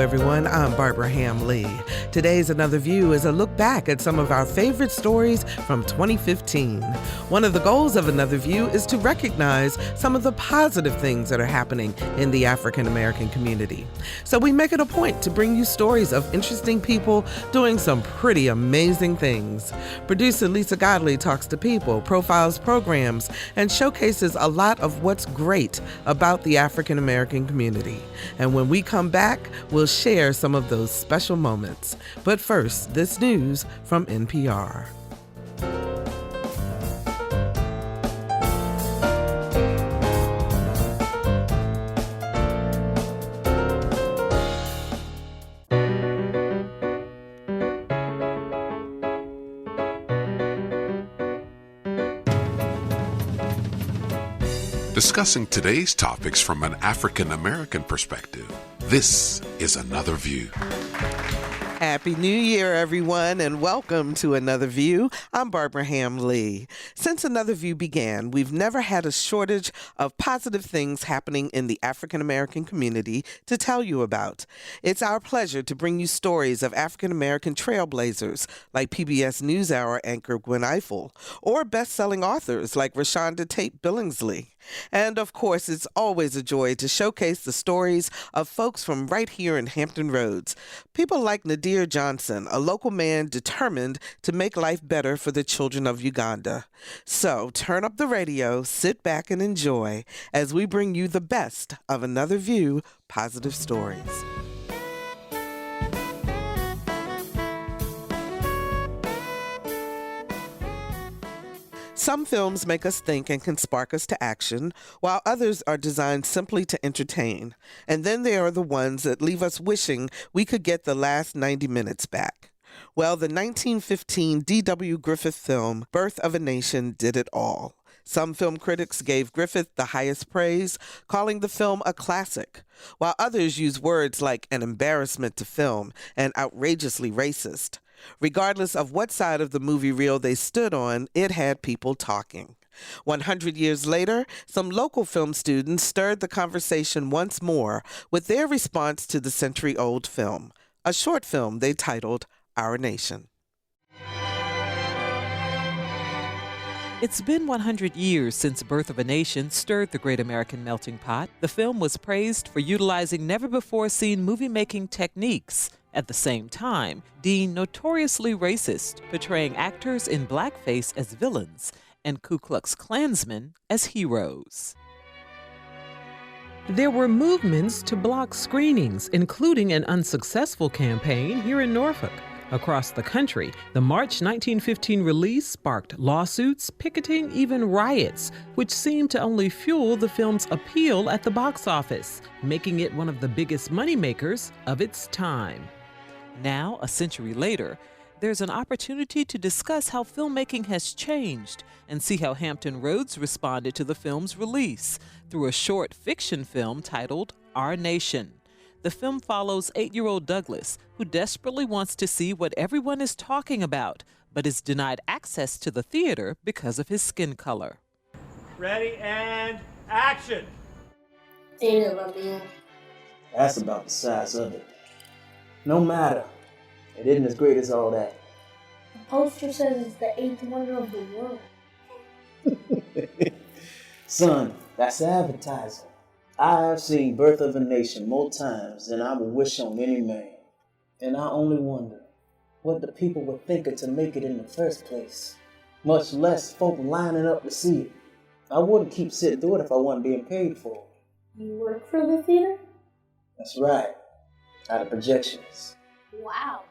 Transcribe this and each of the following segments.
everyone. I'm Barbara Hamm Lee. Today's Another View is a look back at some of our favorite stories from 2015. One of the goals of Another View is to recognize some of the positive things that are happening in the African American community. So we make it a point to bring you stories of interesting people doing some pretty amazing things. Producer Lisa Godley talks to people, profiles programs, and showcases a lot of what's great about the African American community. And when we come back, we'll share some of those special moments. But first, this news from NPR. Discussing today's topics from an African American perspective, this is Another View. Happy New Year, everyone, and welcome to Another View. I'm Barbara Hamm Lee. Since Another View began, we've never had a shortage of positive things happening in the African American community to tell you about. It's our pleasure to bring you stories of African American trailblazers like PBS NewsHour anchor Gwen Ifill, or best-selling authors like Rashonda Tate Billingsley. And of course, it's always a joy to showcase the stories of folks from right here in Hampton Roads. People like Nadir Johnson, a local man determined to make life better for the children of Uganda. So turn up the radio, sit back and enjoy as we bring you the best of Another View positive stories. Some films make us think and can spark us to action, while others are designed simply to entertain. And then there are the ones that leave us wishing we could get the last 90 minutes back. Well, the 1915 D.W. Griffith film, Birth of a Nation, did it all. Some film critics gave Griffith the highest praise, calling the film a classic, while others use words like an embarrassment to film and outrageously racist. Regardless of what side of the movie reel they stood on, it had people talking. 100 years later, some local film students stirred the conversation once more with their response to the century-old film, a short film they titled Our Nation. It's been 100 years since Birth of a Nation stirred the great American melting pot. The film was praised for utilizing never-before-seen movie-making techniques. At the same time, deemed notoriously racist, portraying actors in blackface as villains and Ku Klux Klansmen as heroes. There were movements to block screenings, including an unsuccessful campaign here in Norfolk. Across the country, the March 1915 release sparked lawsuits, picketing, even riots, which seemed to only fuel the film's appeal at the box office, making it one of the biggest moneymakers of its time. Now, a century later, there's an opportunity to discuss how filmmaking has changed and see how Hampton Roads responded to the film's release through a short fiction film titled Our Nation. The film follows 8-year-old Douglas, who desperately wants to see what everyone is talking about, but is denied access to the theater because of his skin color. Ready and action! That's about the size of it. No matter, it isn't as great as all that. The poster says it's the 8th wonder of the world. Son, that's advertising. I have seen Birth of a Nation more times than I would wish on any man. And I only wonder what the people were thinking to make it in the first place, much less folk lining up to see it. I wouldn't keep sitting through it if I wasn't being paid for it. You work for the theater? That's right. Out of projections. Wow.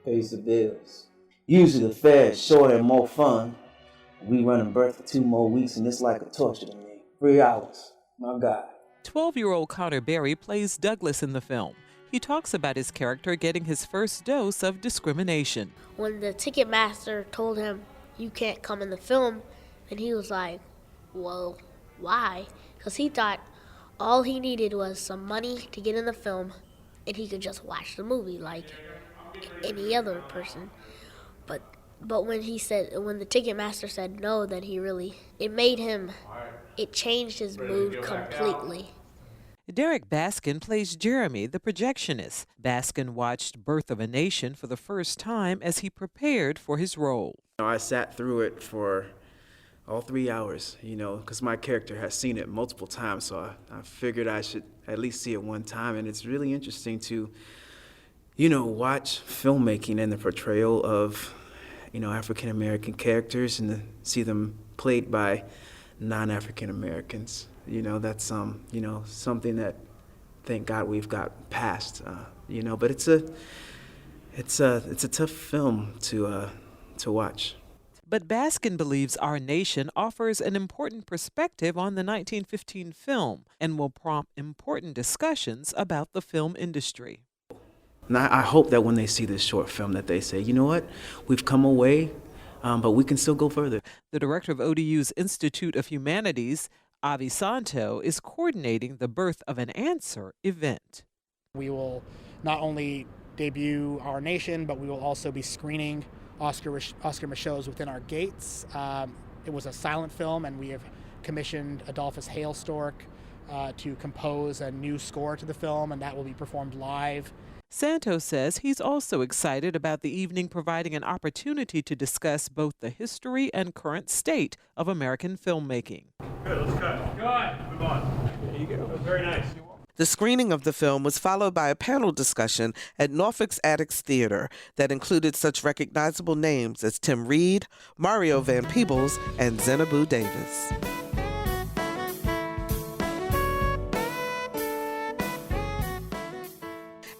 Pays the bills. Usually the fair is shorter and more fun. We running Birth for 2 more weeks and it's like a torture to me. 3 hours. My God. 12-year-old Connor Berry plays Douglas in the film. He talks about his character getting his first dose of discrimination. When the ticket master told him, you can't come in the film, and he was like, well, why? Because he thought all he needed was some money to get in the film, and he could just watch the movie like any other person. But when the ticket master said no, then it changed his mood completely. Derek Baskin plays Jeremy, the projectionist. Baskin watched Birth of a Nation for the first time as he prepared for his role. I sat through it for all 3 hours, because my character has seen it multiple times, so I figured I should at least see it one time. And it's really interesting to, watch filmmaking and the portrayal of, African American characters and to see them played by non-African Americans. That's something that, thank God, we've got past. But it's a tough film to watch. But Baskin believes Our Nation offers an important perspective on the 1915 film and will prompt important discussions about the film industry. And I hope that when they see this short film that they say, you know what, we've come away, but we can still go further. The director of ODU's Institute of Humanities, Avi Santo, is coordinating the Birth of an Answer event. We will not only debut Our Nation, but we will also be screening Oscar Michaud's Within Our Gates. It was a silent film, and we have commissioned Adolphus Hailstork to compose a new score to the film, and that will be performed live. Santos says he's also excited about the evening providing an opportunity to discuss both the history and current state of American filmmaking. Good, let's cut. Good. Move on. There you go. Very nice. The screening of the film was followed by a panel discussion at Norfolk's Attucks Theater that included such recognizable names as Tim Reed, Mario Van Peebles, and Zenabu Davis.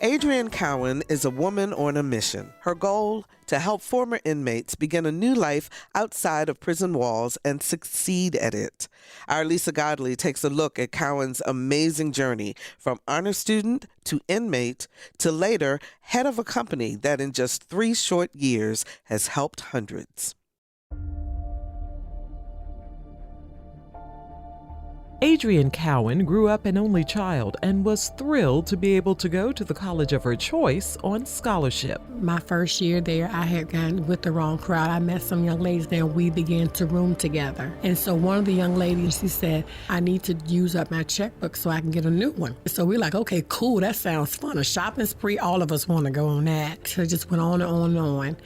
Adrienne Cowan is a woman on a mission. Her goal, to help former inmates begin a new life outside of prison walls and succeed at it. Our Lisa Godley takes a look at Cowan's amazing journey from honor student to inmate to later head of a company that in just 3 short years has helped hundreds. Adrienne Cowan grew up an only child and was thrilled to be able to go to the college of her choice on scholarship. My first year there, I had gotten with the wrong crowd. I met some young ladies there and we began to room together. And so one of the young ladies, she said, I need to use up my checkbook so I can get a new one. So we're like, okay, cool, that sounds fun. A shopping spree, all of us want to go on that. So it just went on and on and on.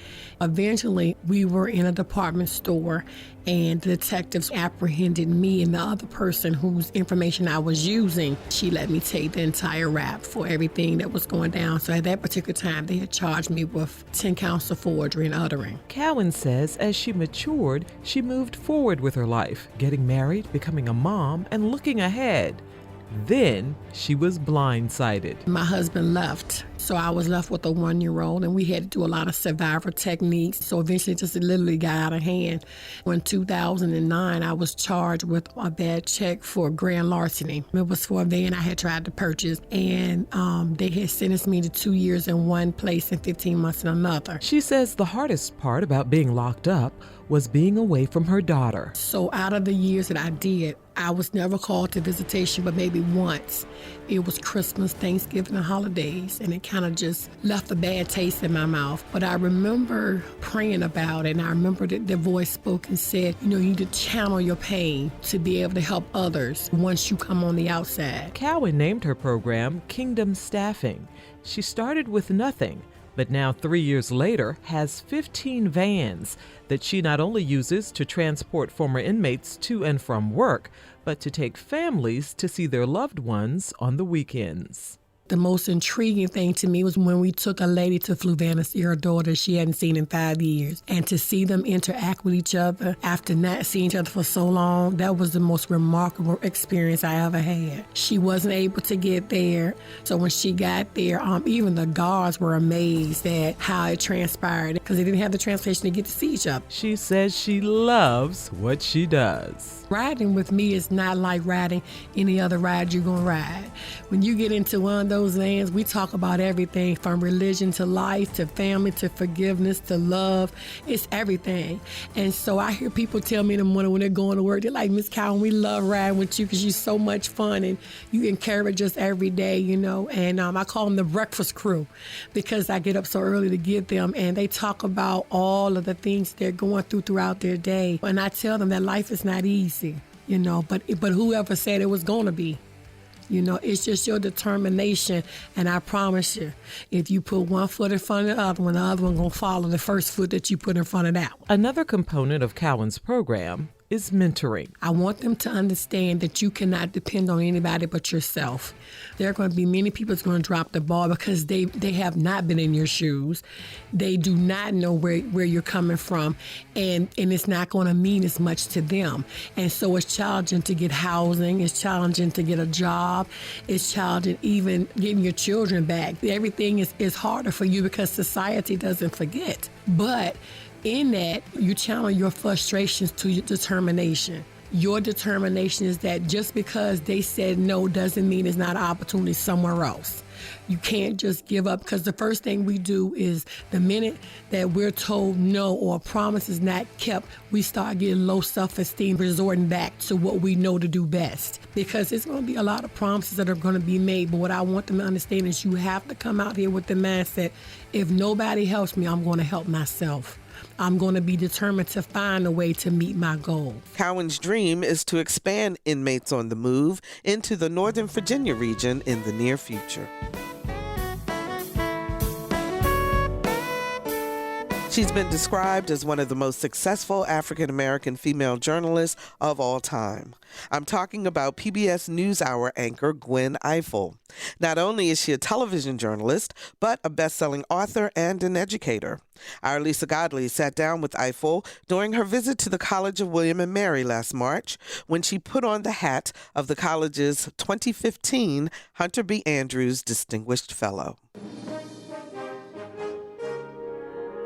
Eventually, we were in a department store and the detectives apprehended me and the other person whose information I was using. She let me take the entire rap for everything that was going down. So at that particular time, they had charged me with 10 counts of forgery and uttering. Cowan says as she matured, she moved forward with her life, getting married, becoming a mom, and looking ahead. Then she was blindsided. My husband left, so I was left with a 1-year-old, and we had to do a lot of survivor techniques. So eventually it just literally got out of hand. In 2009, I was charged with a bad check for grand larceny. It was for a van I had tried to purchase, and they had sentenced me to 2 years in one place and 15 months in another. She says the hardest part about being locked up was being away from her daughter. So out of the years that I did, I was never called to visitation, but maybe once. It was Christmas, Thanksgiving, and holidays, and it kind of just left a bad taste in my mouth. But I remember praying about it, and I remember that the voice spoke and said, you need to channel your pain to be able to help others once you come on the outside. Cowan named her program Kingdom Staffing. She started with nothing, but now 3 years later has 15 vans that she not only uses to transport former inmates to and from work, but to take families to see their loved ones on the weekends. The most intriguing thing to me was when we took a lady to Fluvanna to see her daughter she hadn't seen in 5 years. And to see them interact with each other after not seeing each other for so long, that was the most remarkable experience I ever had. She wasn't able to get there. So when she got there, even the guards were amazed at how it transpired because they didn't have the transportation to get to see each other. She says she loves what she does. Riding with me is not like riding any other ride you're going to ride. When you get into one of those vans, we talk about everything from religion to life to family to forgiveness to love. It's everything. And so I hear people tell me in the morning when they're going to work, they're like, Miss Cowan, we love riding with you because you're so much fun and you encourage us every day, And I call them the breakfast crew because I get up so early to get them and they talk about all of the things they're going through throughout their day. And I tell them that life is not easy. But whoever said it was going to be? You know, it's just your determination, and I promise you, if you put one foot in front of the other one gonna follow the first foot that you put in front of that one. Another component of Cowan's program is mentoring. I want them to understand that you cannot depend on anybody but yourself. There are going to be many people that's going to drop the ball because they have not been in your shoes. They do not know where you're coming from, and it's not going to mean as much to them. And so it's challenging to get housing. It's challenging to get a job. It's challenging even getting your children back. Everything is harder for you because society doesn't forget. But in that, you channel your frustrations to your determination. Your determination is that just because they said no doesn't mean it's not an opportunity somewhere else. You can't just give up, because the first thing we do is the minute that we're told no or a promise is not kept, we start getting low self-esteem, resorting back to what we know to do best. Because there's going to be a lot of promises that are going to be made, but what I want them to understand is you have to come out here with the mindset, if nobody helps me, I'm going to help myself. I'm going to be determined to find a way to meet my goal. Cowan's dream is to expand Inmates on the Move into the Northern Virginia region in the near future. She's been described as one of the most successful African-American female journalists of all time. I'm talking about PBS NewsHour anchor Gwen Ifill. Not only is she a television journalist, but a best-selling author and an educator. Our Lisa Godley sat down with Ifill during her visit to the College of William and Mary last March when she put on the hat of the college's 2015 Hunter B. Andrews Distinguished Fellow.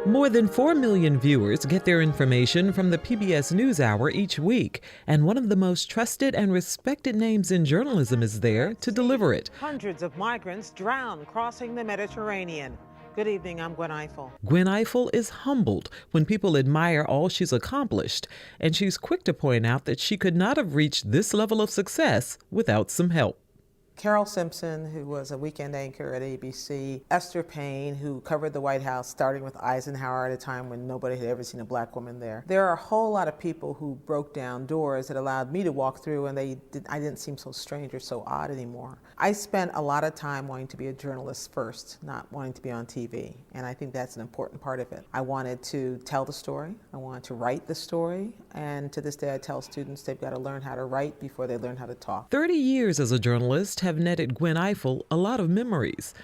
More than 4 million viewers get their information from the PBS NewsHour each week, and one of the most trusted and respected names in journalism is there to deliver it. Hundreds of migrants drown crossing the Mediterranean. Good evening, I'm Gwen Ifill. Gwen Ifill is humbled when people admire all she's accomplished, and she's quick to point out that she could not have reached this level of success without some help. Carol Simpson, who was a weekend anchor at ABC, Esther Payne, who covered the White House, starting with Eisenhower at a time when nobody had ever seen a black woman there. There are a whole lot of people who broke down doors that allowed me to walk through, and I didn't seem so strange or so odd anymore. I spent a lot of time wanting to be a journalist first, not wanting to be on TV, and I think that's an important part of it. I wanted to tell the story, I wanted to write the story, and to this day I tell students they've got to learn how to write before they learn how to talk. 30 years as a journalist have netted Gwen Ifill a lot of memories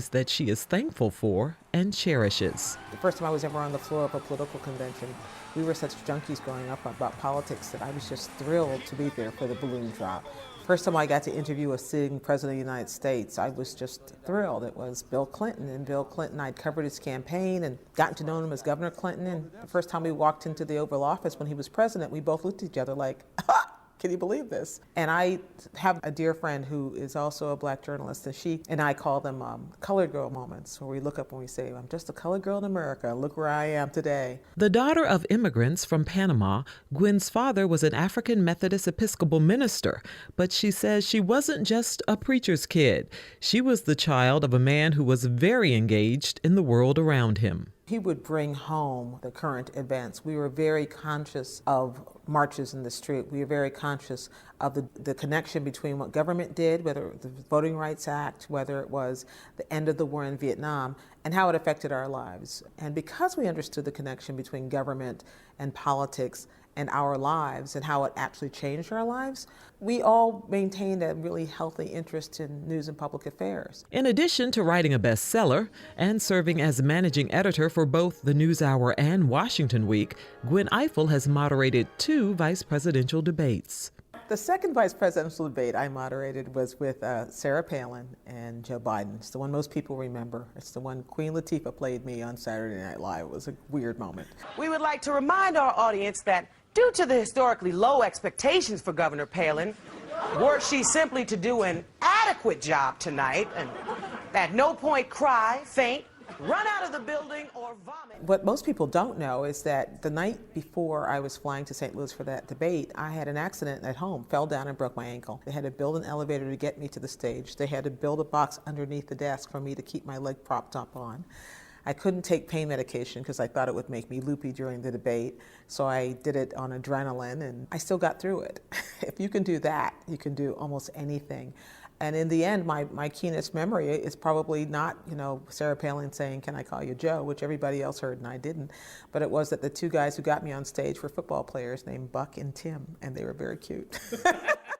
that she is thankful for and cherishes. The first time I was ever on the floor of a political convention, we were such junkies growing up about politics that I was just thrilled to be there for the balloon drop. First time I got to interview a sitting president of the United States, I was just thrilled. It was Bill Clinton, and Bill Clinton, I'd covered his campaign and gotten to know him as Governor Clinton, and the first time we walked into the Oval Office when he was president, we both looked at each other like, ha! Can you believe this? And I have a dear friend who is also a black journalist, and she and I call them colored girl moments, where we look up and we say, I'm just a colored girl in America. Look where I am today. The daughter of immigrants from Panama, Gwen's father was an African Methodist Episcopal minister, but she says she wasn't just a preacher's kid. She was the child of a man who was very engaged in the world around him. He would bring home the current events. We were very conscious of marches in the street. We were very conscious of the connection between what government did, whether it was the Voting Rights Act, whether it was the end of the war in Vietnam, and how it affected our lives. And because we understood the connection between government and politics and our lives and how it actually changed our lives, we all maintained a really healthy interest in news and public affairs. In addition to writing a bestseller and serving as managing editor for both the NewsHour and Washington Week, Gwen Ifill has moderated 2 vice presidential debates. The second vice presidential debate I moderated was with Sarah Palin and Joe Biden. It's the one most people remember. It's the one Queen Latifah played me on Saturday Night Live. It was a weird moment. We would like to remind our audience that due to the historically low expectations for Governor Palin, were she simply to do an adequate job tonight and at no point cry, faint, run out of the building, or vomit. What most people don't know is that the night before I was flying to St. Louis for that debate, I had an accident at home, fell down and broke my ankle. They had to build an elevator to get me to the stage. They had to build a box underneath the desk for me to keep my leg propped up on. I couldn't take pain medication because I thought it would make me loopy during the debate, so I did it on adrenaline, and I still got through it. If you can do that, you can do almost anything. And in the end, my keenest memory is probably not, Sarah Palin saying, "Can I call you Joe?" which everybody else heard and I didn't. But it was that the two guys who got me on stage were football players named Buck and Tim, and they were very cute.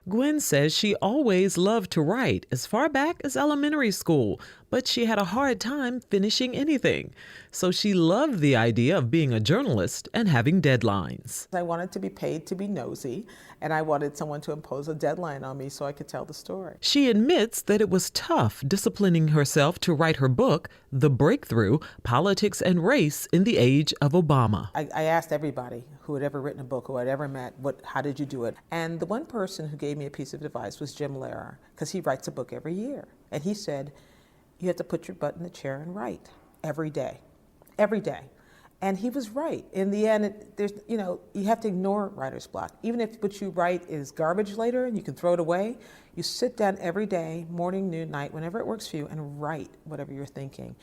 Gwen says she always loved to write as far back as elementary school, but she had a hard time finishing anything. So she loved the idea of being a journalist and having deadlines. I wanted to be paid to be nosy, and I wanted someone to impose a deadline on me so I could tell the story. She admits that it was tough disciplining herself to write her book, The Breakthrough: Politics and Race in the Age of Obama. I asked everybody who had ever written a book, who I'd ever met, how did you do it? And the one person who gave me a piece of advice was Jim Lehrer, because he writes a book every year. And he said, you have to put your butt in the chair and write every day. Every day. And he was right. In the end, you have to ignore writer's block. Even if what you write is garbage later and you can throw it away, you sit down every day, morning, noon, night, whenever it works for you, and write whatever you're thinking.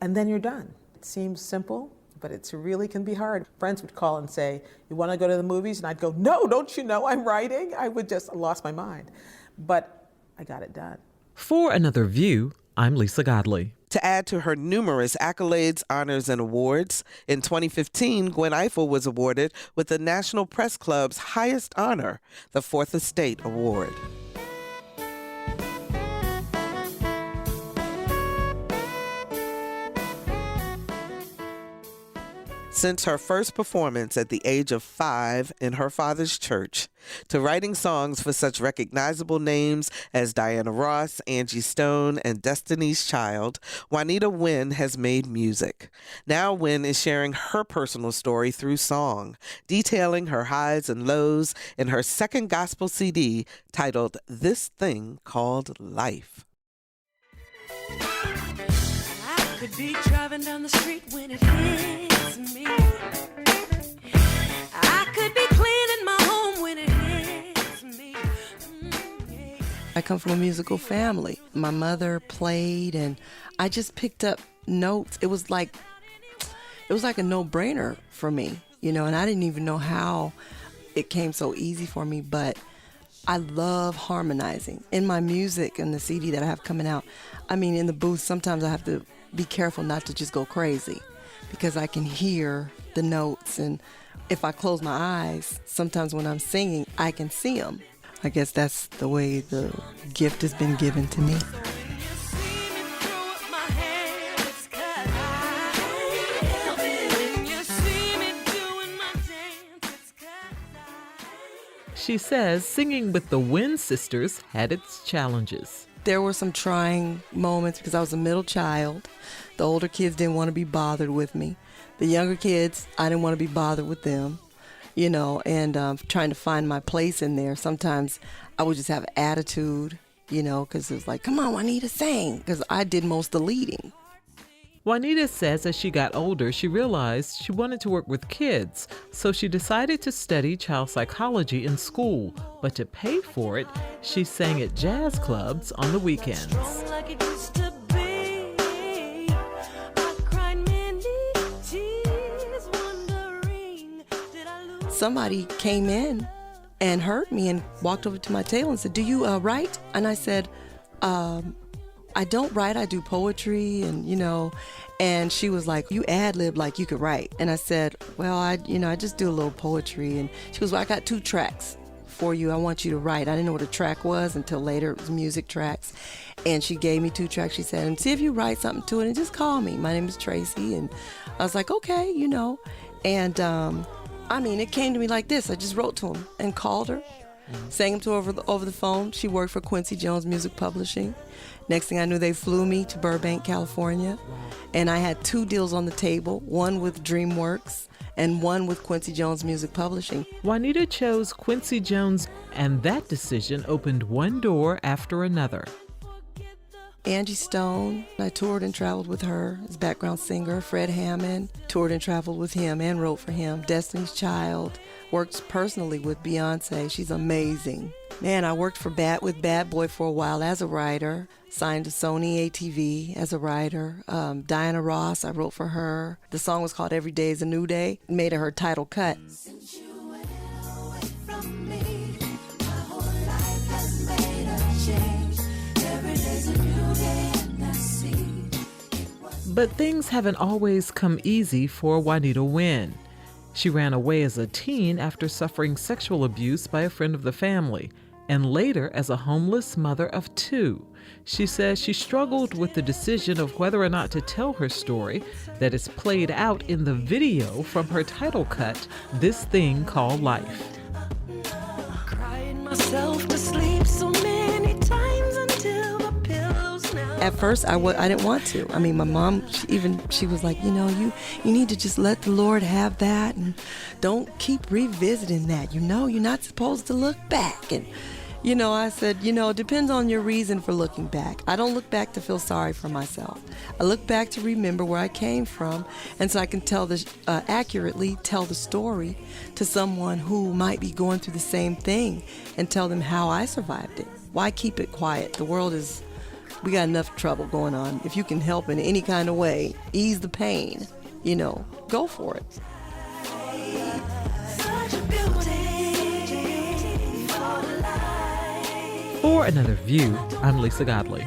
And then you're done. It seems simple, but it really can be hard. Friends would call and say, you want to go to the movies? And I'd go, no, don't you know I'm writing? I would just lost my mind. But I got it done. For Another View, I'm Lisa Godley. To add to her numerous accolades, honors, and awards, in 2015, Gwen Ifill was awarded with the National Press Club's highest honor, the Fourth Estate Award. Since her first performance at the age of 5 in her father's church, to writing songs for such recognizable names as Diana Ross, Angie Stone, and Destiny's Child, Juanita Wynn has made music. Now Wynn is sharing her personal story through song, detailing her highs and lows in her second gospel CD titled This Thing Called Life. I could be driving down the street when it hits me. I could be cleaning my home when it hits me. I come from a musical family. My mother played and I just picked up notes. It was like a no-brainer for me, and I didn't even know how it came so easy for me, but I love harmonizing. In my music and the CD that I have coming out, in the booth, sometimes I have to be careful not to just go crazy because I can hear the notes, and if I close my eyes, sometimes when I'm singing, I can see them. I guess that's the way the gift has been given to me. She says singing with the Wynn sisters had its challenges. There were some trying moments because I was a middle child. The older kids didn't want to be bothered with me. The younger kids, I didn't want to be bothered with them, and trying to find my place in there. Sometimes I would just have attitude, because it was like, come on, Juanita, sing, because I did most of the leading. Juanita says as she got older, she realized she wanted to work with kids, so she decided to study child psychology in school. But to pay for it, she sang at jazz clubs on the weekends. Somebody came in and heard me and walked over to my table and said, do you write? And I said, I don't write, I do poetry, and she was like, you ad-lib like you could write. And I said, well, I just do a little poetry. And she goes, well, I got 2 tracks for you. I want you to write. I didn't know what a track was until later. It was music tracks. And she gave me 2 tracks. She said, and see if you write something to it and just call me. My name is Tracy. And I was like, okay, And, it came to me like this. I just wrote to him and called her, sang him to her over the phone. She worked for Quincy Jones Music Publishing. Next thing I knew, they flew me to Burbank, California, and I had 2 deals on the table, one with DreamWorks and one with Quincy Jones Music Publishing. Juanita chose Quincy Jones, and that decision opened one door after another. Angie Stone, I toured and traveled with her as background singer. Fred Hammond, toured and traveled with him and wrote for him. Destiny's Child, worked personally with Beyonce. She's amazing. Man, I worked with Bad Boy for a while as a writer, signed to Sony ATV as a writer. Diana Ross, I wrote for her. The song was called Every Day is a New Day, made it her title cut. Since you went away from me, my whole life has made a change. But things haven't always come easy for Juanita Wynn. She ran away as a teen after suffering sexual abuse by a friend of the family, and later as a homeless mother of 2. She says she struggled with the decision of whether or not to tell her story that is played out in the video from her title cut, This Thing Called Life. Crying myself to sleep so many times until the pillows now. At first, I didn't want to. I mean, my mom, she was like, you need to just let the Lord have that and don't keep revisiting that. You're not supposed to look back. And I said, it depends on your reason for looking back. I don't look back to feel sorry for myself. I look back to remember where I came from, and so I can accurately tell the story to someone who might be going through the same thing and tell them how I survived it. Why keep it quiet? We got enough trouble going on. If you can help in any kind of way, ease the pain, go for it. For Another View, I'm Lisa Godley.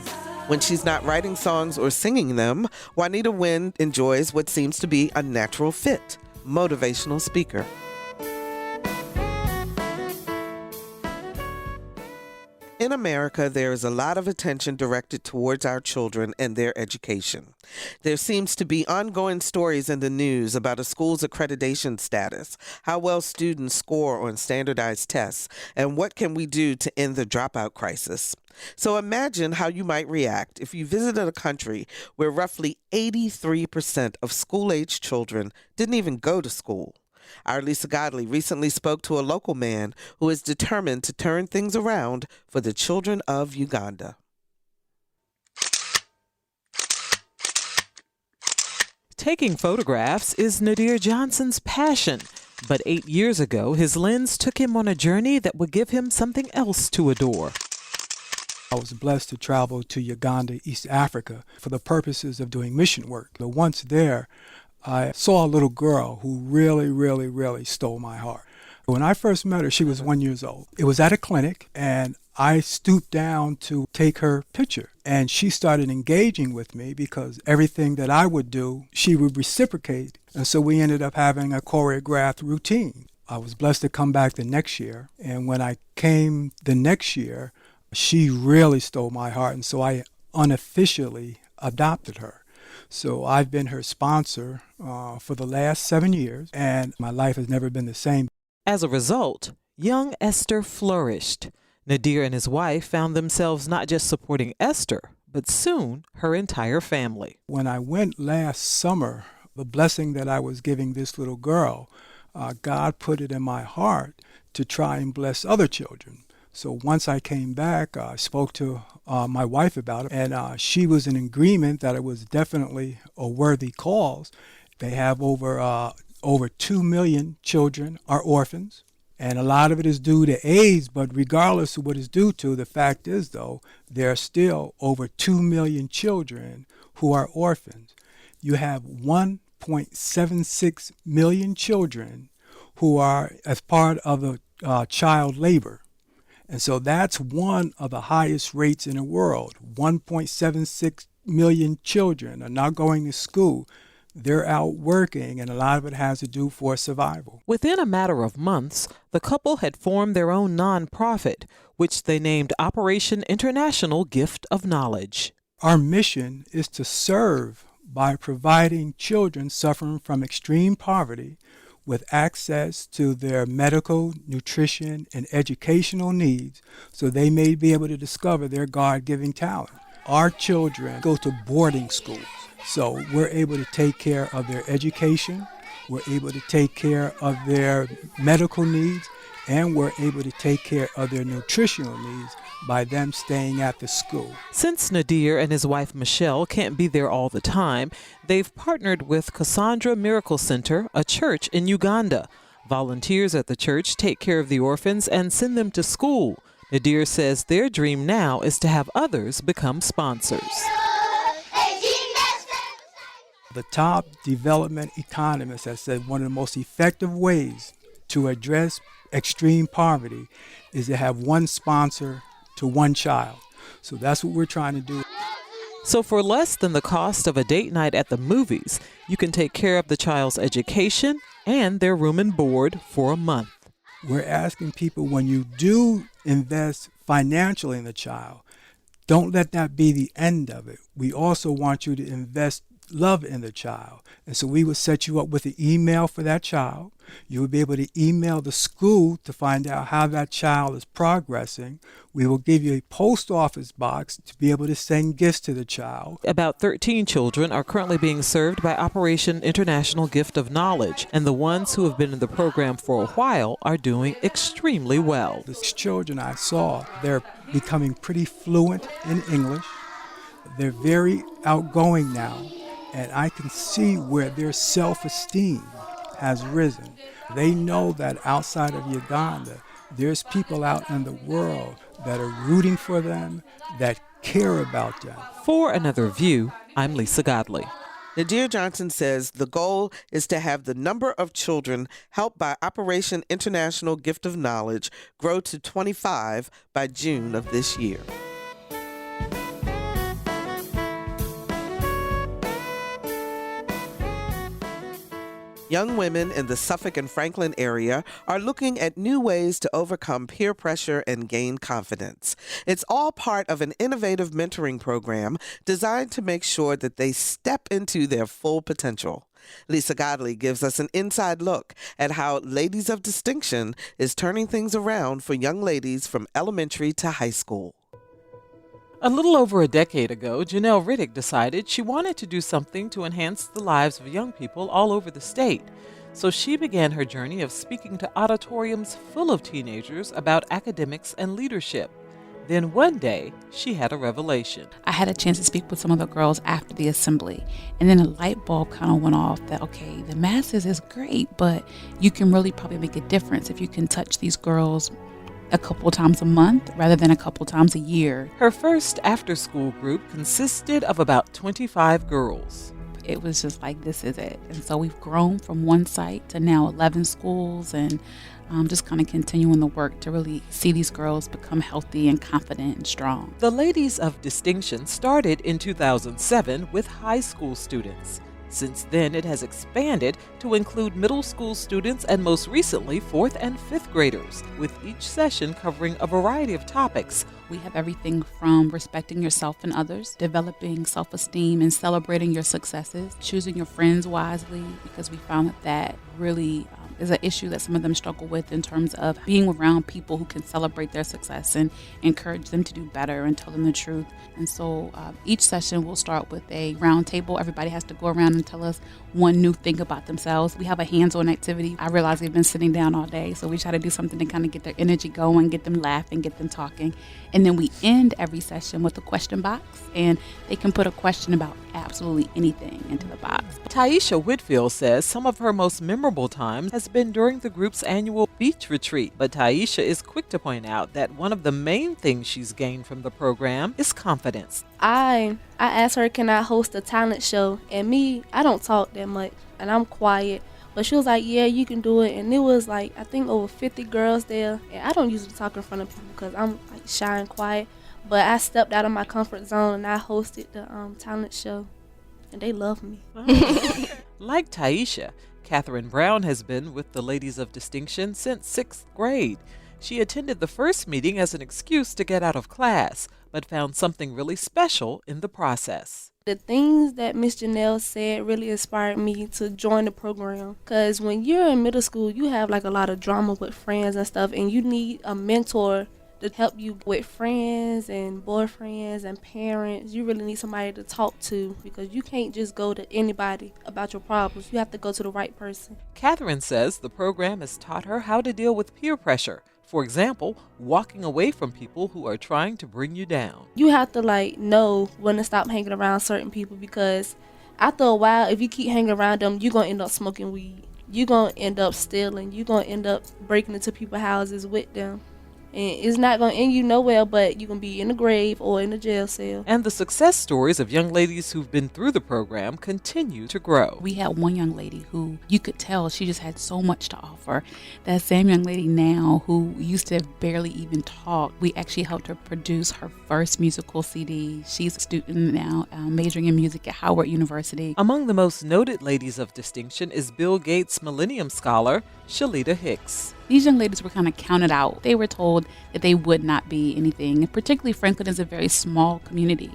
When she's not writing songs or singing them, Juanita Wynn enjoys what seems to be a natural fit, motivational speaker. In America, there is a lot of attention directed towards our children and their education. There seems to be ongoing stories in the news about a school's accreditation status, how well students score on standardized tests, and what can we do to end the dropout crisis. So imagine how you might react if you visited a country where roughly 83% of school-age children didn't even go to school. Our Lisa Godley recently spoke to a local man who is determined to turn things around for the children of Uganda. Taking photographs is Nadir Johnson's passion, but 8 years ago, his lens took him on a journey that would give him something else to adore. I was blessed to travel to Uganda, East Africa, for the purposes of doing mission work. But once there, I saw a little girl who really stole my heart. When I first met her, she was 1 year old. It was at a clinic, and I stooped down to take her picture. And she started engaging with me because everything that I would do, she would reciprocate. And so we ended up having a choreographed routine. I was blessed to come back the next year. And when I came the next year, she really stole my heart. And so I unofficially adopted her. So I've been her sponsor for the last 7 years, and my life has never been the same. As a result, young Esther flourished. Nadir and his wife found themselves not just supporting Esther, but soon her entire family. When I went last summer, the blessing that I was giving this little girl, God put it in my heart to try and bless other children. So once I came back, I spoke to my wife about it, and she was in agreement that it was definitely a worthy cause. They have over 2 million children are orphans, and a lot of it is due to AIDS, but regardless of what it's due to, the fact is, though, there are still over 2 million children who are orphans. You have 1.76 million children who are as part of the child labor. And so that's one of the highest rates in the world. 1.76 million children are not going to school. They're out working, and a lot of it has to do for survival. Within a matter of months, the couple had formed their own nonprofit, which they named Operation International Gift of Knowledge. Our mission is to serve by providing children suffering from extreme poverty with access to their medical, nutrition, and educational needs so they may be able to discover their God-given talent. Our children go to boarding schools, so we're able to take care of their education, we're able to take care of their medical needs, and we're able to take care of their nutritional needs by them staying at the school. Since Nadir and his wife Michelle can't be there all the time, they've partnered with Cassandra Miracle Center, a church in Uganda. Volunteers at the church take care of the orphans and send them to school. Nadir says their dream now is to have others become sponsors. The top development economists have said one of the most effective ways to address extreme poverty is to have one sponsor to one child. So that's what we're trying to do. So for less than the cost of a date night at the movies, you can take care of the child's education and their room and board for a month. We're asking people, when you do invest financially in the child, don't let that be the end of it. We also want you to invest love in the child. And so we would set you up with an email for that child. You would be able to email the school to find out how that child is progressing. We will give you a post office box to be able to send gifts to the child. About 13 children are currently being served by Operation International Gift of Knowledge, and the ones who have been in the program for a while are doing extremely well. The children I saw, they're becoming pretty fluent in English. They're very outgoing now, and I can see where their self-esteem has risen. They know that outside of Uganda, there's people out in the world that are rooting for them, that care about them. For Another View, I'm Lisa Godley. Nadir Johnson says the goal is to have the number of children helped by Operation International Gift of Knowledge grow to 25 by June of this year. Young women in the Suffolk and Franklin area are looking at new ways to overcome peer pressure and gain confidence. It's all part of an innovative mentoring program designed to make sure that they step into their full potential. Lisa Godley gives us an inside look at how Ladies of Distinction is turning things around for young ladies from elementary to high school. A little over a decade ago, Janelle Riddick decided she wanted to do something to enhance the lives of young people all over the state. So she began her journey of speaking to auditoriums full of teenagers about academics and leadership. Then one day, she had a revelation. I had a chance to speak with some of the girls after the assembly, and then a light bulb kind of went off that, okay, the masses is great, but you can really probably make a difference if you can touch these girls a couple times a month rather than a couple times a year. Her first after-school group consisted of about 25 girls. It was just like, this is it. And so we've grown from one site to now 11 schools, and just kind of continuing the work to really see these girls become healthy and confident and strong. The Ladies of Distinction started in 2007 with high school students. Since then, it has expanded to include middle school students and most recently 4th and 5th graders, with each session covering a variety of topics. We have everything from respecting yourself and others, developing self-esteem and celebrating your successes, choosing your friends wisely, because we found that really is an issue that some of them struggle with in terms of being around people who can celebrate their success and encourage them to do better and tell them the truth. And so each session will start with a round table. Everybody has to go around and tell us one new thing about themselves. We have a hands-on activity. I realize they've been sitting down all day, so we try to do something to kind of get their energy going, get them laughing, get them talking. And then we end every session with a question box, and they can put a question about absolutely anything into the box. Taisha Whitfield says some of her most memorable times has been during the group's annual beach retreat, but Taisha is quick to point out that one of the main things she's gained from the program is confidence. I asked her, can I host a talent show? And me, I don't talk that much, and I'm quiet. But she was like, yeah, you can do it. And it was like, I think over 50 girls there. And I don't usually talk in front of people because I'm like shy and quiet. But I stepped out of my comfort zone and I hosted the talent show. And they love me. Like Taisha, Catherine Brown has been with the Ladies of Distinction since 6th grade. She attended the first meeting as an excuse to get out of class, but found something really special in the process. The things that Miss Janelle said really inspired me to join the program. Because when you're in middle school, you have like a lot of drama with friends and stuff, and you need a mentor to help you with friends and boyfriends and parents. You really need somebody to talk to because you can't just go to anybody about your problems. You have to go to the right person. Catherine says the program has taught her how to deal with peer pressure. For example, walking away from people who are trying to bring you down. You have to know when to stop hanging around certain people because after a while, if you keep hanging around them, you're going to end up smoking weed. You're going to end up stealing. You're going to end up breaking into people's houses with them. And it's not going to end you nowhere, but you're going to be in the grave or in a jail cell. And the success stories of young ladies who've been through the program continue to grow. We had one young lady who you could tell she just had so much to offer. That same young lady now who used to barely even talk, we actually helped her produce her first musical CD. She's a student now majoring in music at Howard University. Among the most noted ladies of distinction is Bill Gates Millennium Scholar, Shalita Hicks. These young ladies were kind of counted out. They were told that they would not be anything. And particularly Franklin is a very small community.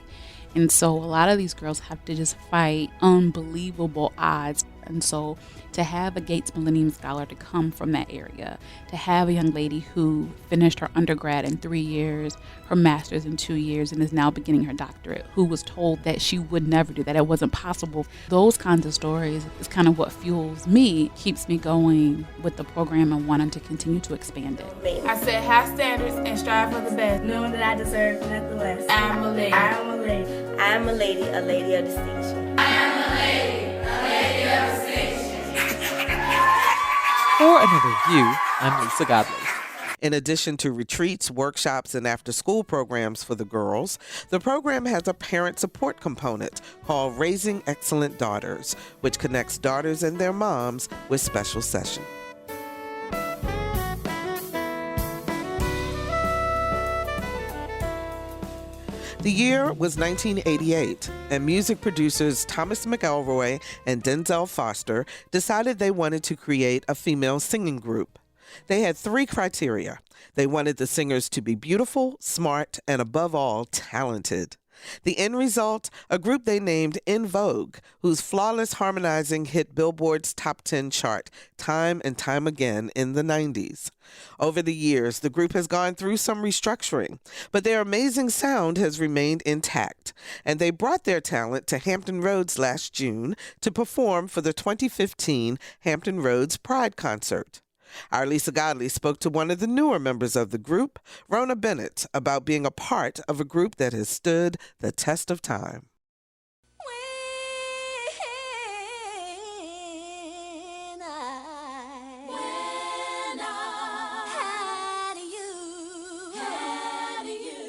And so a lot of these girls have to just fight unbelievable odds. And so to have a Gates Millennium Scholar to come from that area, to have a young lady who finished her undergrad in 3 years, her master's in 2 years, and is now beginning her doctorate, who was told that she would never do that, it wasn't possible. Those kinds of stories is kind of what fuels me, keeps me going with the program and wanting to continue to expand it. I set high standards and strive for the best, knowing that I deserve nothing less. I am a lady. I am a lady. I am a lady of distinction. I am a lady of distinction. For Another View, I'm Lisa Godley. In addition to retreats, workshops, and after-school programs for the girls, the program has a parent support component called Raising Excellent Daughters, which connects daughters and their moms with special sessions. The year was 1988, and music producers Thomas McElroy and Denzel Foster decided they wanted to create a female singing group. They had 3 criteria. They wanted the singers to be beautiful, smart, and above all, talented. The end result, a group they named In Vogue, whose flawless harmonizing hit Billboard's top 10 chart time and time again in the 90s. Over the years, the group has gone through some restructuring, but their amazing sound has remained intact, and they brought their talent to Hampton Roads last June to perform for the 2015 Hampton Roads Pride Concert. Our Lisa Godley spoke to one of the newer members of the group, Rona Bennett, about being a part of a group that has stood the test of time.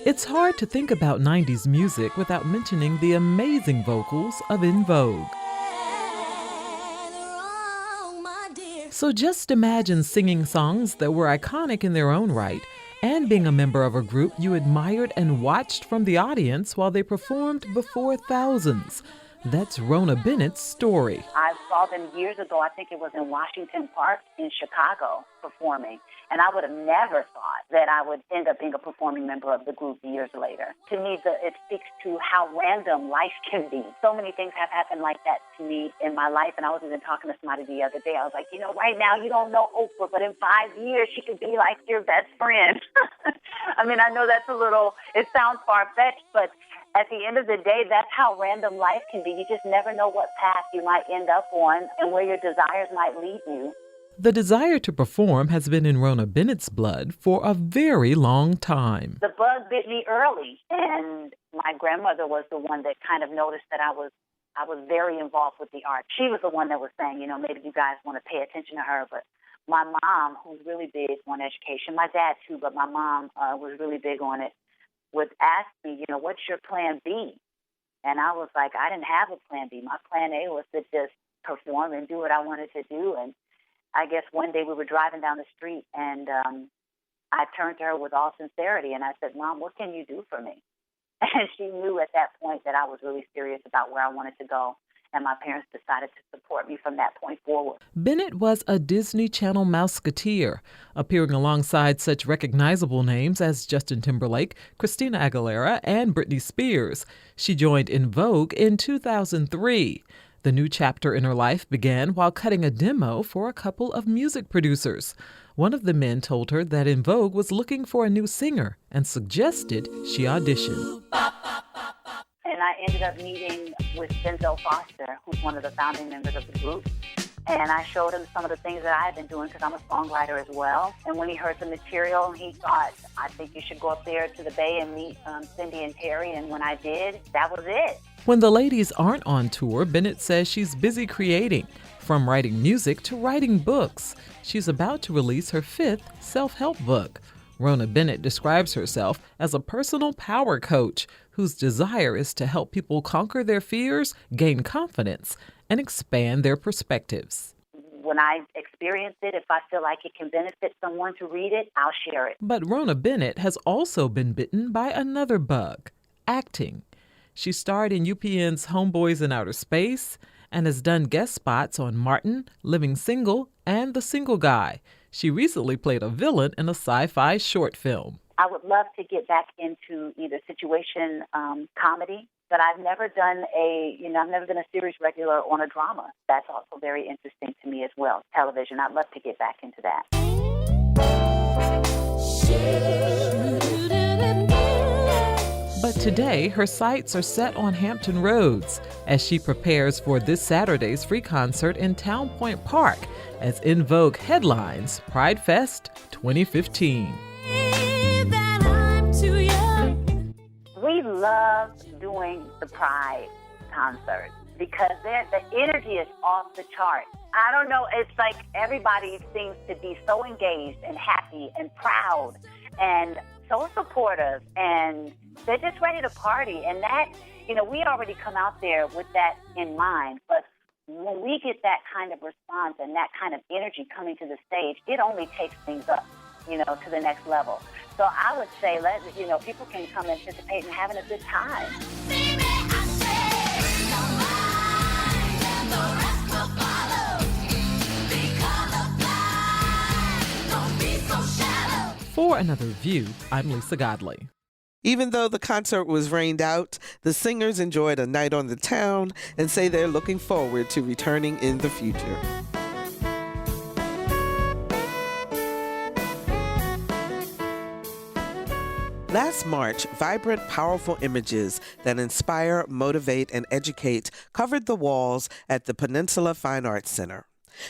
It's hard to think about 90s music without mentioning the amazing vocals of In Vogue. So just imagine singing songs that were iconic in their own right and being a member of a group you admired and watched from the audience while they performed before thousands. That's Rona Bennett's story. I saw them years ago. I think it was in Washington Park in Chicago performing. And I would have never thought that I would end up being a performing member of the group years later. To me, it speaks to how random life can be. So many things have happened like that to me in my life. And I was even talking to somebody the other day. I was like, right now you don't know Oprah, but in 5 years she could be like your best friend. I mean, I know that's it sounds far-fetched, but at the end of the day, that's how random life can be. You just never know what path you might end up on and where your desires might lead you. The desire to perform has been in Rona Bennett's blood for a very long time. The bug bit me early, and my grandmother was the one that kind of noticed that I was very involved with the art. She was the one that was saying, maybe you guys want to pay attention to her, but my mom, who's really big on education, my dad too, but my mom was really big on it, would ask me, what's your plan B? And I was like, I didn't have a plan B. My plan A was to just perform and do what I wanted to do. And I guess one day we were driving down the street, and I turned to her with all sincerity, and I said, Mom, what can you do for me? And she knew at that point that I was really serious about where I wanted to go. And my parents decided to support me from that point forward. Bennett was a Disney Channel Mouseketeer, appearing alongside such recognizable names as Justin Timberlake, Christina Aguilera, and Britney Spears. She joined In Vogue in 2003. The new chapter in her life began while cutting a demo for a couple of music producers. One of the men told her that In Vogue was looking for a new singer and suggested she audition. And I ended up meeting with Denzel Foster, who's one of the founding members of the group. And I showed him some of the things that I had been doing because I'm a songwriter as well. And when he heard the material, he thought, I think you should go up there to the Bay and meet Cindy and Terry. And when I did, that was it. When the ladies aren't on tour, Bennett says she's busy creating, from writing music to writing books. She's about to release her 5th self-help book. Rona Bennett describes herself as a personal power coach whose desire is to help people conquer their fears, gain confidence, and expand their perspectives. When I experience it, if I feel like it can benefit someone to read it, I'll share it. But Rona Bennett has also been bitten by another bug, acting. She starred in UPN's Homeboys in Outer Space and has done guest spots on Martin, Living Single, and The Single Guy. She recently played a villain in a sci-fi short film. I would love to get back into either situation comedy, but I've never done I've never been a series regular on a drama. That's also very interesting to me as well. Television, I'd love to get back into that. But today, her sights are set on Hampton Roads as she prepares for this Saturday's free concert in Town Point Park as In Vogue headlines Pride Fest 2015. We love doing the Pride concert because the energy is off the chart. I don't know, it's like everybody seems to be so engaged and happy and proud and so supportive, and they're just ready to party. And that, we already come out there with that in mind, but when we get that kind of response and that kind of energy coming to the stage, it only takes things up, to the next level. So I would say, people can come anticipating having a good time. For Another View, I'm Lisa Godley. Even though the concert was rained out, the singers enjoyed a night on the town and say they're looking forward to returning in the future. Last March, vibrant, powerful images that inspire, motivate, and educate covered the walls at the Peninsula Fine Arts Center.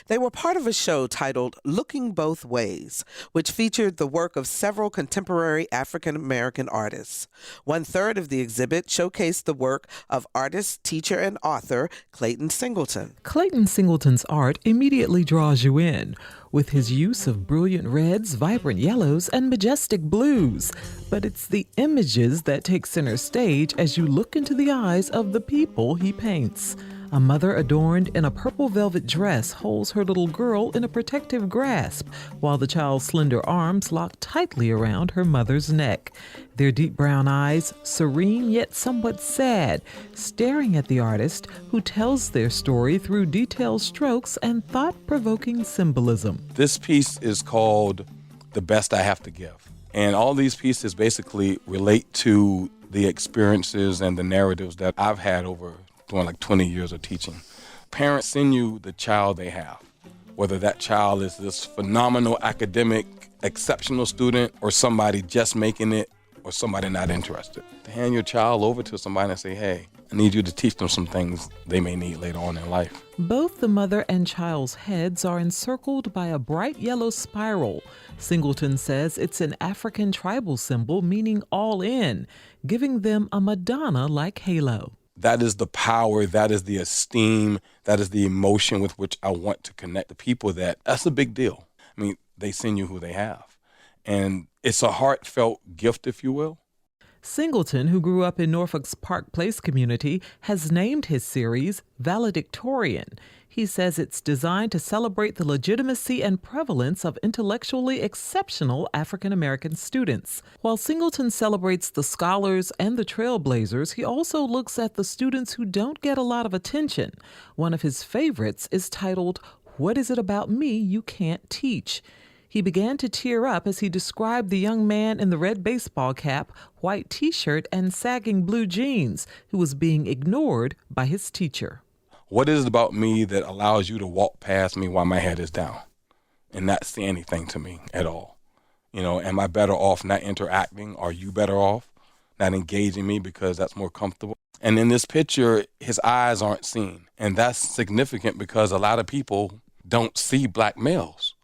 They were part of a show titled Looking Both Ways, which featured the work of several contemporary African-American artists. 1/3 of the exhibit showcased the work of artist, teacher, and author Clayton Singleton. Clayton Singleton's art immediately draws you in, with his use of brilliant reds, vibrant yellows, and majestic blues. But it's the images that take center stage as you look into the eyes of the people he paints. A mother adorned in a purple velvet dress holds her little girl in a protective grasp, while the child's slender arms lock tightly around her mother's neck. Their deep brown eyes, serene yet somewhat sad, staring at the artist who tells their story through detailed strokes and thought-provoking symbolism. This piece is called The Best I Have to Give. And all these pieces basically relate to the experiences and the narratives that I've had over doing like 20 years of teaching. Parents send you the child they have, whether that child is this phenomenal academic, exceptional student, or somebody just making it, or somebody not interested. To hand your child over to somebody and say, hey, I need you to teach them some things they may need later on in life. Both the mother and child's heads are encircled by a bright yellow spiral. Singleton says it's an African tribal symbol meaning all in, giving them a Madonna-like halo. That is the power, that is the esteem, that is the emotion with which I want to connect the people. That's a big deal. I mean, they send you who they have. And it's a heartfelt gift, if you will. Singleton, who grew up in Norfolk's Park Place community, has named his series Valedictorian. He says it's designed to celebrate the legitimacy and prevalence of intellectually exceptional African-American students. While Singleton celebrates the scholars and the trailblazers, he also looks at the students who don't get a lot of attention. One of his favorites is titled, What Is It About Me You Can't Teach? He began to tear up as he described the young man in the red baseball cap, white t-shirt, and sagging blue jeans who was being ignored by his teacher. What is it about me that allows you to walk past me while my head is down and not say anything to me at all? Am I better off not interacting? Are you better off not engaging me because that's more comfortable? And in this picture, his eyes aren't seen. And that's significant because a lot of people don't see black males.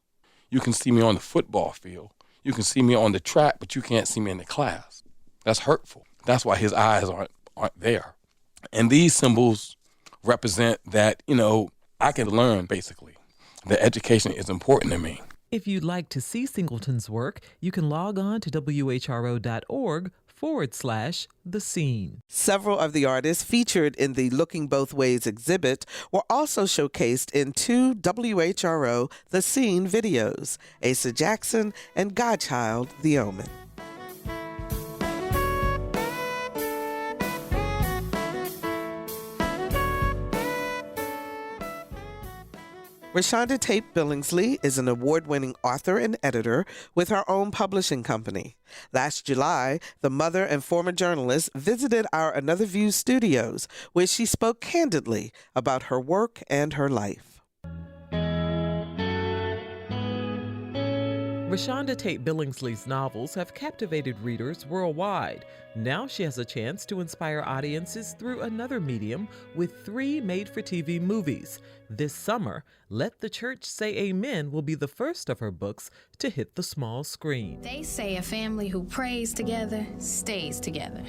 You can see me on the football field. You can see me on the track, but you can't see me in the class. That's hurtful. That's why his eyes aren't there. And these symbols represent that, I can learn, basically. That education is important to me. If you'd like to see Singleton's work, you can log on to whro.org/The Scene. Several of the artists featured in the Looking Both Ways exhibit were also showcased in 2 WHRO The Scene videos, Asa Jackson and Godchild, The Omen. Rashonda Tate Billingsley is an award-winning author and editor with her own publishing company. Last July, the mother and former journalist visited our Another View studios, where she spoke candidly about her work and her life. Rashonda Tate Billingsley's novels have captivated readers worldwide. Now she has a chance to inspire audiences through another medium with 3 made-for-TV movies. This summer, Let the Church Say Amen will be the first of her books to hit the small screen. They say a family who prays together stays together.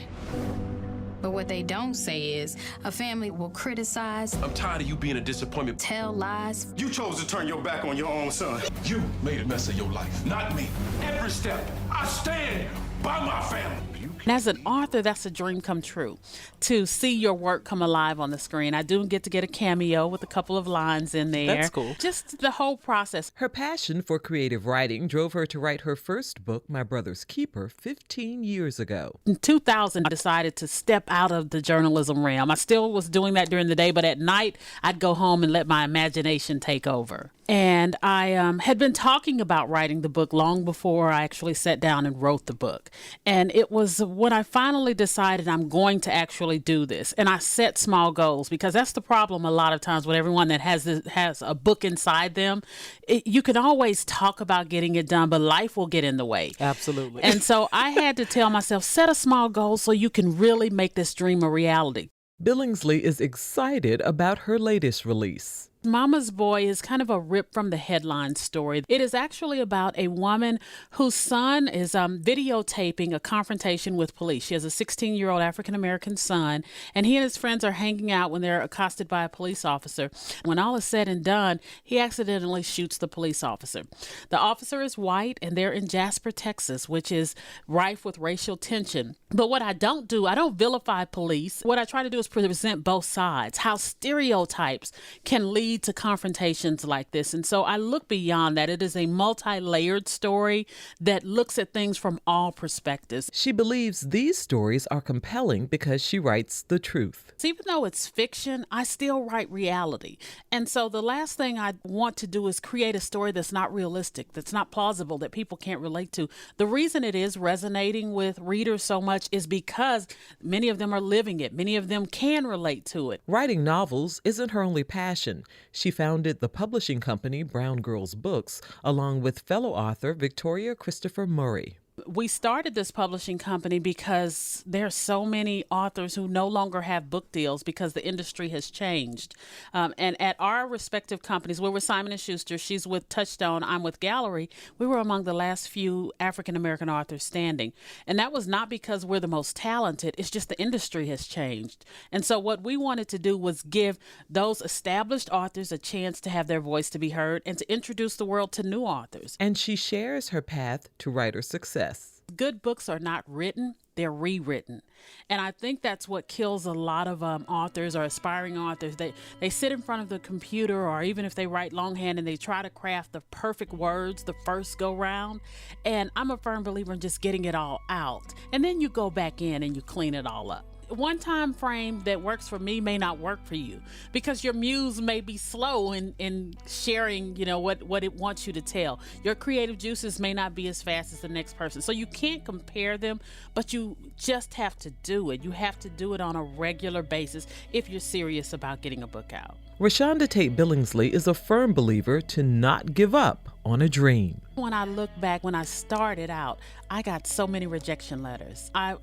But what they don't say is a family will criticize. I'm tired of you being a disappointment. Tell lies. You chose to turn your back on your own son. You made a mess of your life, not me. Every step, I stand by my family. And as an author, that's a dream come true, to see your work come alive on the screen. I do get to get a cameo with a couple of lines in there. That's cool. Just the whole process. Her passion for creative writing drove her to write her first book, My Brother's Keeper, 15 years ago. In 2000, I decided to step out of the journalism realm. I still was doing that during the day, but at night, I'd go home and let my imagination take over. And I had been talking about writing the book long before I actually sat down and wrote the book. And it was when I finally decided I'm going to actually do this. And I set small goals, because that's the problem a lot of times with everyone that has a book inside them. You can always talk about getting it done, but life will get in the way. Absolutely. And so I had to tell myself, set a small goal so you can really make this dream a reality. Billingsley is excited about her latest release. Mama's Boy is kind of a rip from the headline story. It is actually about a woman whose son is videotaping a confrontation with police. She has a 16-year-old African-American son, and he and his friends are hanging out when they're accosted by a police officer. When all is said and done, he accidentally shoots the police officer. The officer is white, and they're in Jasper, Texas, which is rife with racial tension. But what I don't do, I don't vilify police. What I try to do is present both sides, how stereotypes can lead to confrontations like this. And so I look beyond that. It is a multi-layered story that looks at things from all perspectives. She believes these stories are compelling because she writes the truth. So even though it's fiction, I still write reality. And so the last thing I want to do is create a story that's not realistic, that's not plausible, that people can't relate to. The reason it is resonating with readers so much is because many of them are living it. Many of them can relate to it. Writing novels isn't her only passion. She founded the publishing company Brown Girls Books along with fellow author Victoria Christopher Murray. We started this publishing company because there are so many authors who no longer have book deals because the industry has changed. And at our respective companies, we're with Simon & Schuster, she's with Touchstone, I'm with Gallery, we were among the last few African-American authors standing. And that was not because we're the most talented, it's just the industry has changed. And so what we wanted to do was give those established authors a chance to have their voice to be heard and to introduce the world to new authors. And she shares her path to writer success. Good books are not written, they're rewritten. And I think that's what kills a lot of authors or aspiring authors. They sit in front of the computer, or even if they write longhand, and they try to craft the perfect words the first go round. And I'm a firm believer in just getting it all out. And then you go back in and you clean it all up. One time frame that works for me may not work for you because your muse may be slow in sharing, what it wants you to tell. Your creative juices may not be as fast as the next person. So you can't compare them, but you just have to do it. You have to do it on a regular basis if you're serious about getting a book out. Rashonda Tate Billingsley is a firm believer to not give up on a dream. When I look back, when I started out, I got so many rejection letters. I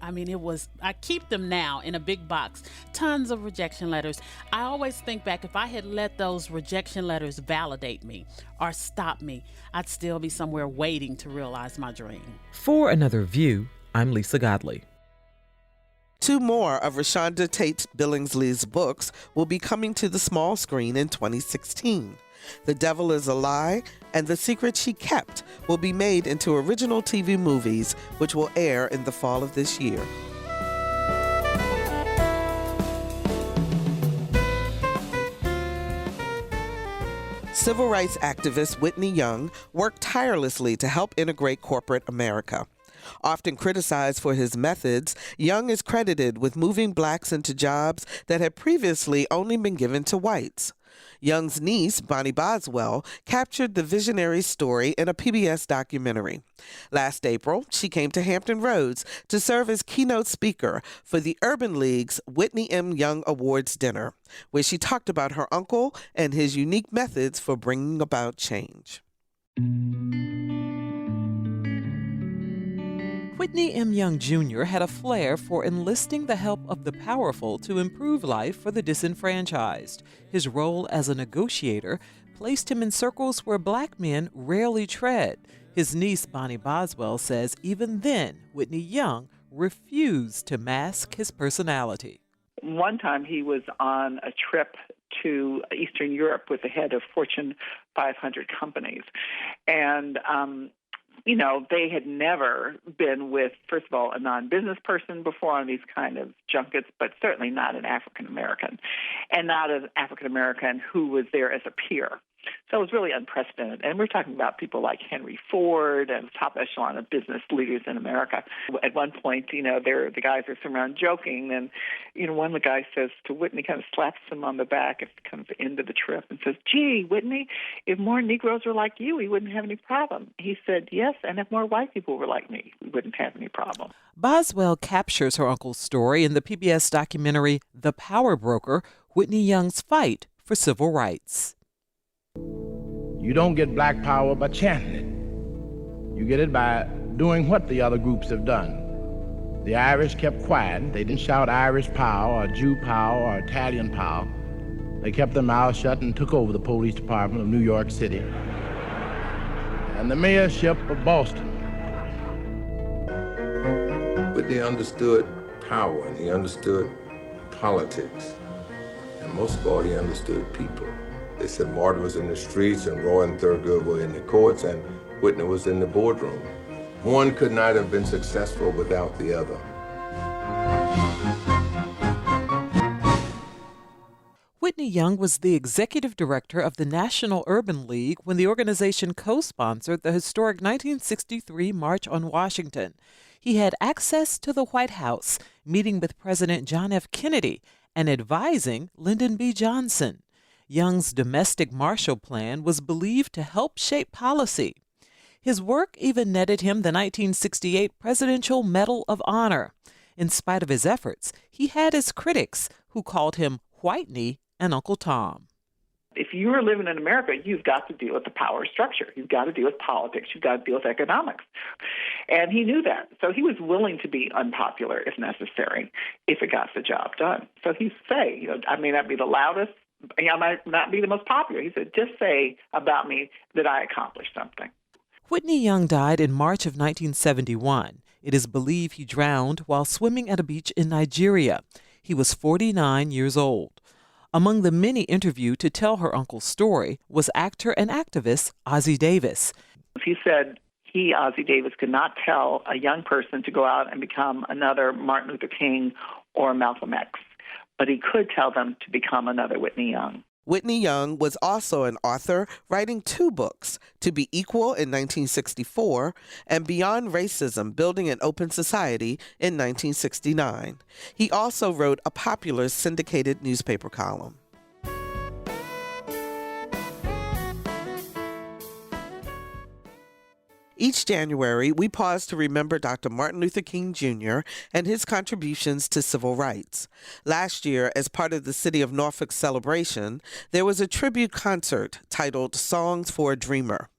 keep them now in a big box, tons of rejection letters. I always think back, if I had let those rejection letters validate me or stop me, I'd still be somewhere waiting to realize my dream. For Another View, I'm Lisa Godley. 2 more of Rashonda Tate Billingsley's books will be coming to the small screen in 2016. The Devil is a Lie and The Secret She Kept will be made into original TV movies, which will air in the fall of this year. Civil rights activist Whitney Young worked tirelessly to help integrate corporate America. Often criticized for his methods, Young is credited with moving blacks into jobs that had previously only been given to whites. Young's niece, Bonnie Boswell, captured the visionary story in a PBS documentary. Last April, she came to Hampton Roads to serve as keynote speaker for the Urban League's Whitney M. Young Awards dinner, where she talked about her uncle and his unique methods for bringing about change. Whitney M. Young Jr. had a flair for enlisting the help of the powerful to improve life for the disenfranchised. His role as a negotiator placed him in circles where black men rarely tread. His niece, Bonnie Boswell, says even then, Whitney Young refused to mask his personality. One time he was on a trip to Eastern Europe with the head of Fortune 500 companies. And they had never been with, first of all, a non-business person before on these kind of junkets, but certainly not an African-American, and not an African-American who was there as a peer. So it was really unprecedented. And we're talking about people like Henry Ford and top echelon of business leaders in America. At one point, the guys are sitting around joking, and, one of the guys says to Whitney, kind of slaps him on the back at kind of the end of the trip and says, "Gee, Whitney, if more Negroes were like you, we wouldn't have any problem." He said, "Yes, and if more white people were like me, we wouldn't have any problem." Boswell captures her uncle's story in the PBS documentary The Power Broker, Whitney Young's Fight for Civil Rights. You don't get black power by chanting it. You get it by doing what the other groups have done. The Irish kept quiet. They didn't shout Irish power or Jew power or Italian power. They kept their mouths shut and took over the police department of New York City and the mayorship of Boston. Whitney understood power and he understood politics. And most of all, he understood people. They said Martin was in the streets and Roy and Thurgood were in the courts and Whitney was in the boardroom. One could not have been successful without the other. Whitney Young was the executive director of the National Urban League when the organization co-sponsored the historic 1963 March on Washington. He had access to the White House, meeting with President John F. Kennedy and advising Lyndon B. Johnson. Young's domestic Marshall Plan was believed to help shape policy. His work even netted him the 1968 Presidential Medal of Honor. In spite of his efforts, he had his critics who called him Whitney and Uncle Tom. If you're living in America, you've got to deal with the power structure. You've got to deal with politics. You've got to deal with economics. And he knew that. So he was willing to be unpopular if necessary, if it got the job done. So he'd say, I may not be the loudest, I might not be the most popular. He said, just say about me that I accomplished something. Whitney Young died in March of 1971. It is believed he drowned while swimming at a beach in Nigeria. He was 49 years old. Among the many interviewed to tell her uncle's story was actor and activist Ossie Davis. He said Ossie Davis, could not tell a young person to go out and become another Martin Luther King or Malcolm X, but he could tell them to become another Whitney Young. Whitney Young was also an author, writing 2 books, To Be Equal in 1964 and Beyond Racism, Building an Open Society in 1969. He also wrote a popular syndicated newspaper column. Each January, we pause to remember Dr. Martin Luther King Jr. and his contributions to civil rights. Last year, as part of the City of Norfolk celebration, there was a tribute concert titled Songs for a Dreamer.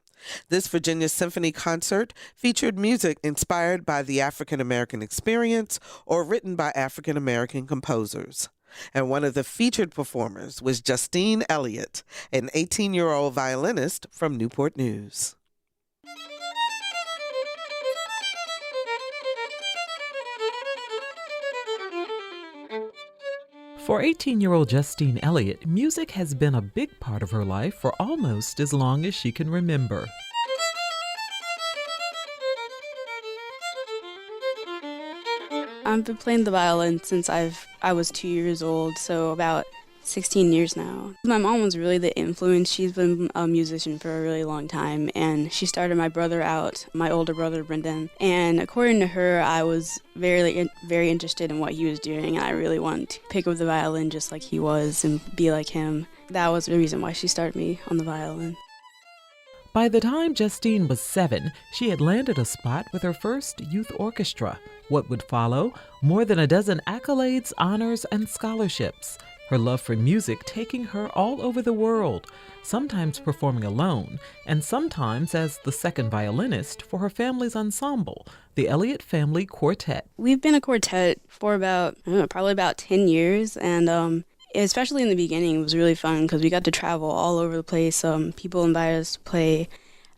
This Virginia Symphony concert featured music inspired by the African American experience or written by African American composers. And one of the featured performers was Justine Elliott, an 18-year-old violinist from Newport News. For 18-year-old Justine Elliott, music has been a big part of her life for almost as long as she can remember. I've been playing the violin since I was 2 years old, so about 16 years now. My mom was really the influence. She's been a musician for a really long time, and she started my brother out, my older brother Brendan. And according to her, I was very interested in what he was doing, and I really wanted to pick up the violin just like he was and be like him. That was the reason why she started me on the violin. By the time Justine was 7, she had landed a spot with her first youth orchestra. What would follow? More than a dozen accolades, honors, and scholarships. Her love for music taking her all over the world, sometimes performing alone, and sometimes as the second violinist for her family's ensemble, the Elliott Family Quartet. We've been a quartet for probably about 10 years, and especially in the beginning, it was really fun because we got to travel all over the place. People invited us to play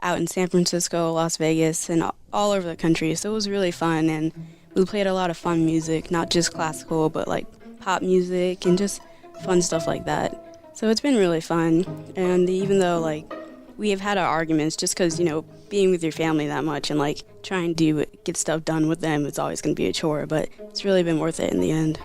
out in San Francisco, Las Vegas, and all over the country, so it was really fun, and we played a lot of fun music, not just classical, but like pop music and just fun stuff like that. So it's been really fun, and even though like we have had our arguments, just because, you know, being with your family that much and like trying to get stuff done with them, it's always going to be a chore, but it's really been worth it in the end.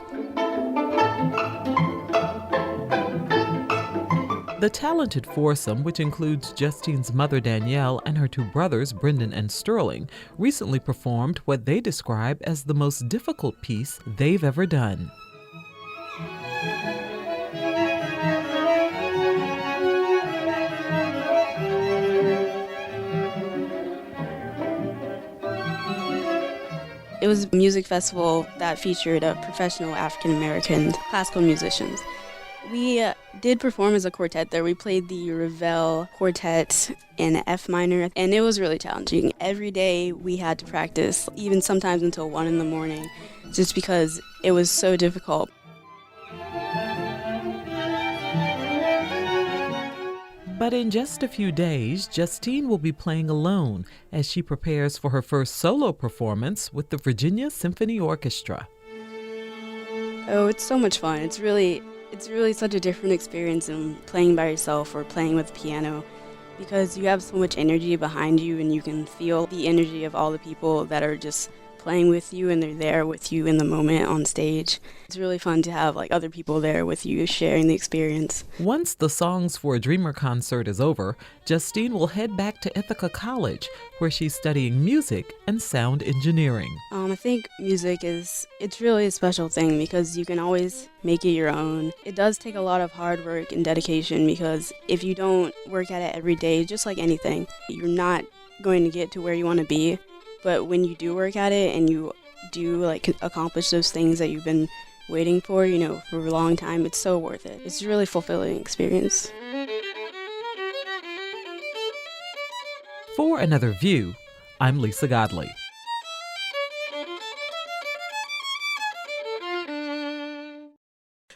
The talented foursome, which includes Justine's mother Danielle and her two brothers Brendan and Sterling, recently performed what they describe as the most difficult piece they've ever done. It was a music festival that featured professional African-American classical musicians. We did perform as a quartet there. We played the Ravel Quartet in F minor, and it was really challenging. Every day we had to practice, even sometimes until 1 in the morning, just because it was so difficult. But in just a few days, Justine will be playing alone as she prepares for her first solo performance with the Virginia Symphony Orchestra. Oh, it's so much fun. It's really such a different experience than playing by yourself or playing with the piano, because you have so much energy behind you and you can feel the energy of all the people that are just playing with you, and they're there with you in the moment on stage. It's really fun to have like other people there with you sharing the experience. Once the Songs for a Dreamer concert is over, Justine will head back to Ithaca College, where she's studying music and sound engineering. I think music it's really a special thing because you can always make it your own. It does take a lot of hard work and dedication, because if you don't work at it every day, just like anything, you're not going to get to where you want to be. But when you do work at it and you do like accomplish those things that you've been waiting for, you know, for a long time, it's so worth it. It's a really fulfilling experience. For Another View, I'm Lisa Godley.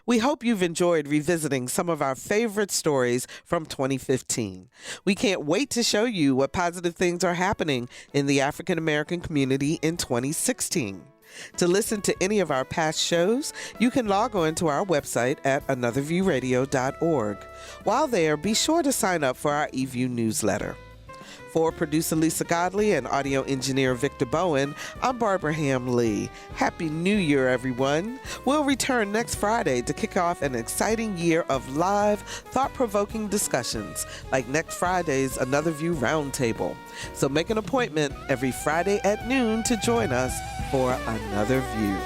We hope you've enjoyed revisiting some of our favorite stories from 2015. We can't wait to show you what positive things are happening in the African American community in 2016. To listen to any of our past shows, you can log on to our website at anotherviewradio.org. While there, be sure to sign up for our eView newsletter. For producer Lisa Godley and audio engineer Victor Bowen, I'm Barbara Hamm Lee. Happy New Year, everyone. We'll return next Friday to kick off an exciting year of live, thought-provoking discussions, like next Friday's Another View Roundtable. So make an appointment every Friday at noon to join us for Another View.